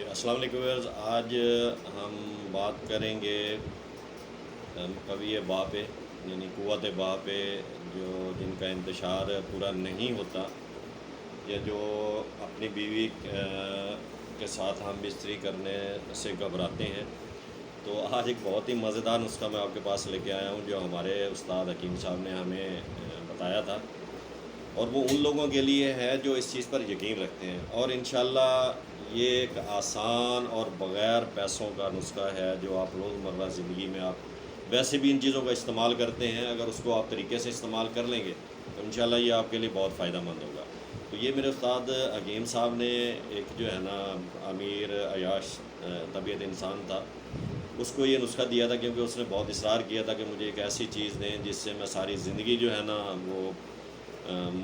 السلام علیکم ویورز، آج ہم بات کریں گے قوی باء پہ، یعنی قوت باء پہ، جو جن کا انتشار پورا نہیں ہوتا یا جو اپنی بیوی کے ساتھ ہم بستری کرنے سے گھبراتے ہیں۔ تو آج ایک بہت ہی مزیدار نسخہ میں آپ کے پاس لے کے آیا ہوں، جو ہمارے استاد حکیم صاحب نے ہمیں بتایا تھا، اور وہ ان لوگوں کے لیے ہے جو اس چیز پر یقین رکھتے ہیں، اور انشاءاللہ یہ ایک آسان اور بغیر پیسوں کا نسخہ ہے جو آپ روزمرہ زندگی میں آپ ویسے بھی ان چیزوں کا استعمال کرتے ہیں۔ اگر اس کو آپ طریقے سے استعمال کر لیں گے تو انشاءاللہ یہ آپ کے لیے بہت فائدہ مند ہوگا۔ تو یہ میرے استاد حکیم صاحب نے ایک جو ہے نا امیر عیاش طبیعت انسان تھا، اس کو یہ نسخہ دیا تھا، کیونکہ اس نے بہت اصرار کیا تھا کہ مجھے ایک ایسی چیز دیں جس سے میں ساری زندگی جو ہے نا وہ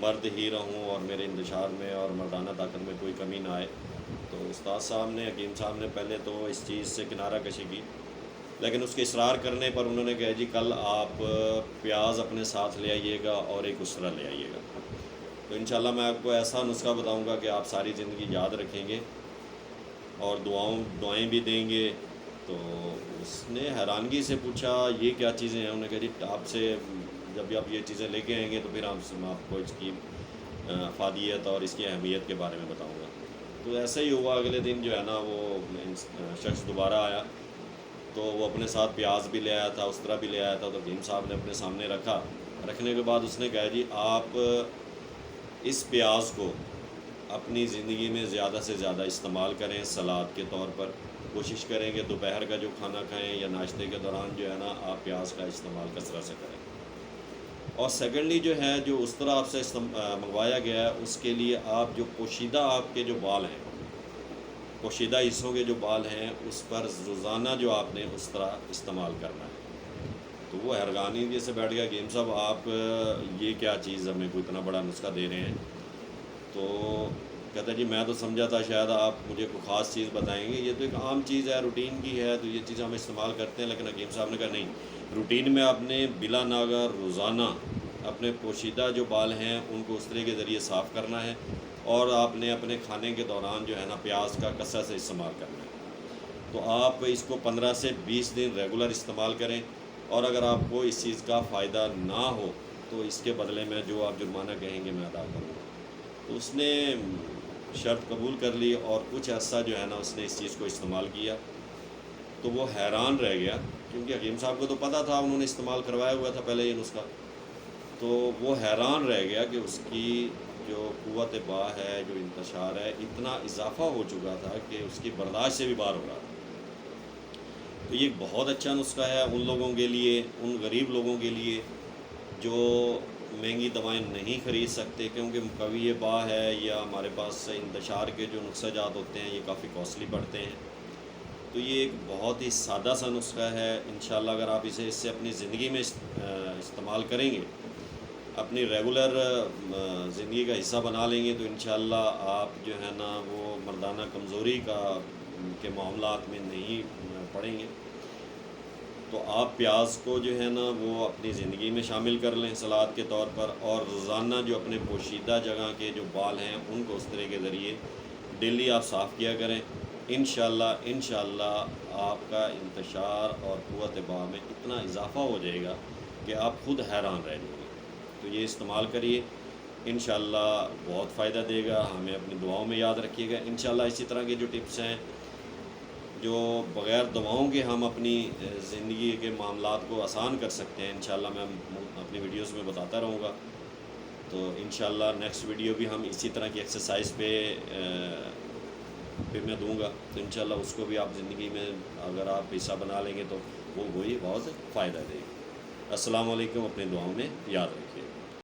مرد ہی رہوں اور میرے انتشار میں اور مردانہ طاقت میں کوئی کمی نہ آئے۔ تو استاد صاحب نے، حکیم صاحب نے پہلے تو اس چیز سے کنارہ کشی کی، لیکن اس کے اصرار کرنے پر انہوں نے کہا جی کل آپ پیاز اپنے ساتھ لے آئیے گا اور ایک اسرہ لے آئیے گا۔ تو انشاءاللہ میں آپ کو ایسا نسخہ بتاؤں گا کہ آپ ساری زندگی یاد رکھیں گے اور دعائیں بھی دیں گے۔ تو اس نے حیرانگی سے پوچھا یہ کیا چیزیں ہیں؟ انہوں نے کہا جی آپ سے جب بھی آپ یہ چیزیں لے کے آئیں گے تو پھر میں آپ کو اس کی افادیت اور اس کی اہمیت کے بارے میں بتاؤں گا۔ تو ایسا ہی ہوا، اگلے دن جو ہے نا وہ شخص دوبارہ آیا، تو وہ اپنے ساتھ پیاز بھی لے آیا تھا، اسرہ بھی لے آیا تھا۔ تو حکیم صاحب نے اپنے سامنے رکھا، رکھنے کے بعد اس نے کہا جی آپ اس پیاز کو اپنی زندگی میں زیادہ سے زیادہ استعمال کریں سلاد کے طور پر۔ کوشش کریں کہ دوپہر کا جو کھانا کھائیں یا ناشتے کے دوران جو ہے نا آپ پیاز کا استعمال کثرت سے کریں۔ اور سیکنڈلی جو ہے جو اس طرح آپ سے منگوایا گیا ہے، اس کے لیے آپ جو پوشیدہ آپ کے جو بال ہیں، پوشیدہ حصوں کے جو بال ہیں، اس پر روزانہ جو آپ نے اس طرح استعمال کرنا ہے۔ تو وہ حیرانی سے بیٹھ گیا، حکیم صاحب آپ یہ کیا چیز ہمیں کوئی اتنا بڑا نسخہ دے رہے ہیں؟ تو کہتا ہے جی میں تو سمجھا تھا شاید آپ مجھے کوئی خاص چیز بتائیں گے، یہ تو ایک عام چیز ہے، روٹین کی ہے، تو یہ چیز ہم استعمال کرتے ہیں۔ لیکن حکیم صاحب نے کہا نہیں، روٹین میں آپ نے بلا ناغہ روزانہ اپنے پوشیدہ جو بال ہیں ان کو استرے کے ذریعے صاف کرنا ہے، اور آپ نے اپنے کھانے کے دوران جو ہے نا پیاز کا کثرت سے استعمال کرنا ہے۔ تو آپ اس کو 15 سے 20 دن ریگولر استعمال کریں، اور اگر آپ کو اس چیز کا فائدہ نہ ہو تو اس کے بدلے میں جو آپ جرمانہ کہیں گے میں ادا کروں گا۔ تو اس نے شرط قبول کر لی، اور کچھ عرصہ جو ہے نا اس نے اس چیز کو استعمال کیا۔ تو وہ حیران رہ گیا، کیونکہ حکیم صاحب کو تو پتہ تھا، انہوں نے استعمال کروایا ہوا تھا پہلے یہ نسخہ۔ تو وہ حیران رہ گیا کہ اس کی جو قوت باء ہے، جو انتشار ہے، اتنا اضافہ ہو چکا تھا کہ اس کی برداشت سے بھی باہر ہو رہا تھا۔ تو یہ ایک بہت اچھا نسخہ ہے ان لوگوں کے لیے، ان غریب لوگوں کے لیے جو مہنگی دوائیں نہیں خرید سکتے، کیونکہ قوی باء ہے یا ہمارے پاس انتشار کے جو نسخہ جات ہوتے ہیں یہ کافی کاسٹلی پڑتے ہیں۔ تو یہ ایک بہت ہی سادہ سا نسخہ ہے، انشاءاللہ اگر آپ اس سے اپنی زندگی میں استعمال کریں گے، اپنی ریگولر زندگی کا حصہ بنا لیں گے، تو انشاءاللہ آپ جو ہے نا وہ مردانہ کمزوری کے معاملات میں نہیں پڑیں گے۔ تو آپ پیاز کو جو ہے نا وہ اپنی زندگی میں شامل کر لیں سلاد کے طور پر، اور روزانہ جو اپنے پوشیدہ جگہ کے جو بال ہیں ان کو اس طرح کے ذریعے ڈیلی آپ صاف کیا کریں۔ انشاءاللہ آپ کا انتشار اور قوت باء میں اتنا اضافہ ہو جائے گا کہ آپ خود حیران رہ جائیں گے۔ تو یہ استعمال کریے، انشاءاللہ بہت فائدہ دے گا، ہمیں اپنی دعاؤں میں یاد رکھیے گا۔ انشاءاللہ اسی طرح کے جو ٹپس ہیں جو بغیر دواؤں کے ہم اپنی زندگی کے معاملات کو آسان کر سکتے ہیں، انشاءاللہ میں اپنی ویڈیوز میں بتاتا رہوں گا۔ تو انشاءاللہ نیکسٹ ویڈیو بھی ہم اسی طرح کی ایکسرسائز پہ میں دوں گا، تو انشاءاللہ اس کو بھی آپ زندگی میں اگر آپ حصہ بنا لیں گے تو وہ وہی بہت فائدہ دے گی۔ السلام علیکم، اپنی دعاؤں میں یاد رکھیے۔